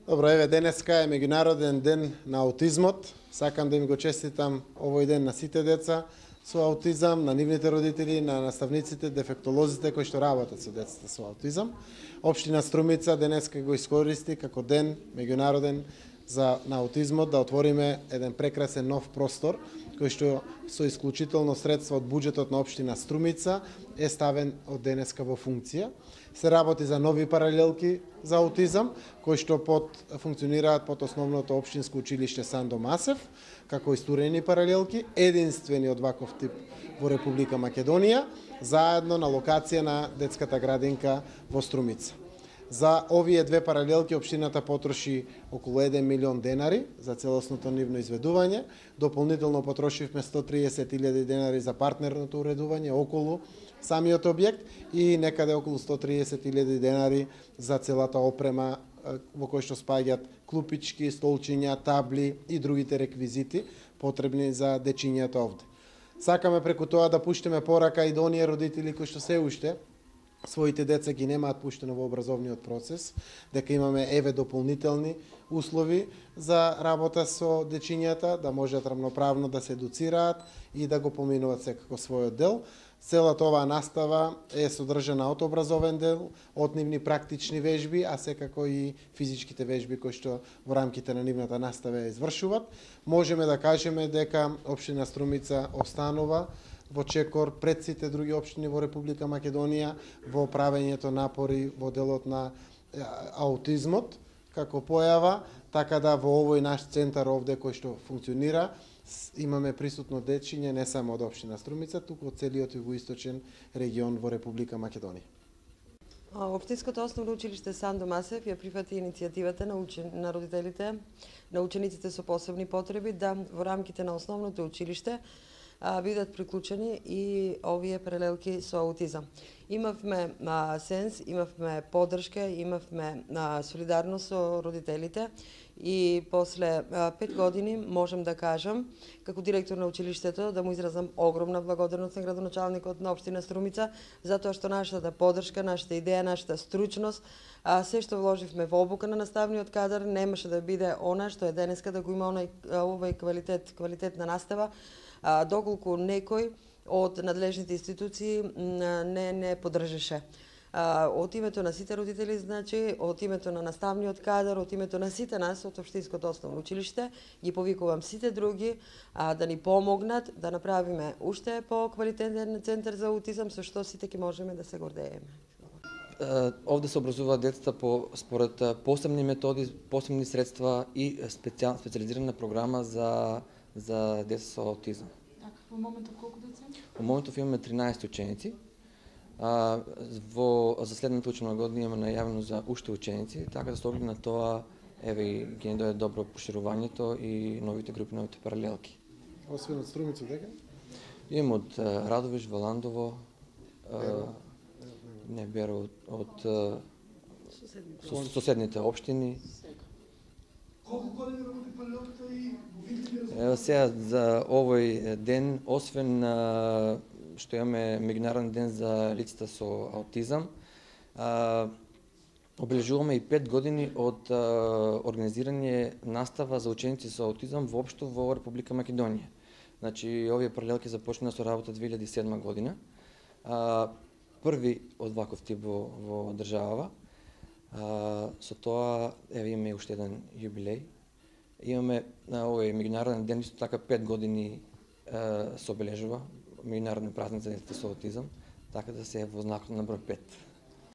Добро, еве денеска е меѓународен ден на аутизмот. Сакам да им го честитам овој ден на сите деца со аутизам, на нивните родители, на наставниците, дефектолозите кои што работат со децата со аутизам. Општина Струмица денеска го искористи како ден меѓународен на аутизмот да отвориме еден прекрасен нов простор кој што со исклучително средства од буџетот на општина Струмица е ставен од денеска во функција. Се работи за нови паралелки за аутизам, кои што функционираат под основното општинско училиште Сандо Масев, како истурени паралелки, единствени од ваков тип во Република Македонија, заедно на локација на детската градинка во Струмица. За овие две паралелки општината потроши околу 1 милион денари за целосното нивно изведување. Дополнително потрошивме 130.000 денари за партнерното уредување околу самиот објект и некаде околу 130.000 денари за целата опрема во кој што спаѓаат клупички, столчиња, табли и другите реквизити потребни за дечињата овде. Сакаме преку тоа да пуштиме порака и до оние родители кои што се уште своите деца ги немаат пуштено во образовниот процес, дека имаме еве дополнителни услови за работа со дечињата, да можат рамноправно да се едуцираат и да го поминуваат секако својот дел. Целата оваа настава е содржана од образовен дел, од нивни практични вежби, а секако и физичките вежби кои што во рамките на нивната настава ја извршуваат. Можеме да кажеме дека општина Струмица останува во чекор пред сите други општини во Република Македонија во правењето напори во делот на аутизмот како појава, така да во овој наш центар овде кој што функционира имаме присутно дечиње не само од општина Струмица, туку од целиот југоисточен регион во Република Македонија. Општинското основно училиште Сандо Масев ја прифати иницијативата на родителите, на учениците со посебни потреби да во рамките на основното училиште бидат приклучени и овие паралелки со аутизам. Имавме сенс, имавме поддршка, имавме солидарност со родителите и после 5 години можам да кажам, како директор на училиштето, да му изразам огромна благодарност на градоначалникот на општина Струмица, затоа што нашата поддршка, нашата идеја, нашата стручност, се што вложивме во обука на наставниот кадар, немаше да биде она што е денеска, да го има овој квалитетна настава, доколку некој од надлежните институции не поддржеше. Од името на сите родители, значи, од името на наставниот кадар, од името на сите нас од општинското основно училиште, ги повикувам сите други да ни помогнат да направиме уште по-квалитетен центар за аутизам, со што сите ќе можеме да се гордееме. Овде се образуваат децата според посебни методи, посебни средства и специализирана програма за деца со аутизам. Така, во моментов колку деца? Во моментов имаме 13 ученици. За следната учебна година имаме најавено за уште ученици, така да со оглед на тоа еве ги не дојде добро проширувањето и новите групи, новите паралелки. Освен од Струмица дека? Имаме од Радовиш, Валандово, не Беро од соседните општини. Колку години работи паралелката и Ево сега за овој ден, освен што имаме меѓународен ден за лицата со аутизам, обележуваме и 5 години од организирање настава за ученици со аутизам воопшто во Република Македонија. Значи, овие паралелки започна со работа 2007 година. Први од ваков тип во државава. Со тоа еве имаме уште еден јубилеј. Имаме овој меѓународен ден, исто така 5 години се обележува, меѓународен празник за децата со аутизам, така да се е во знак на број 5.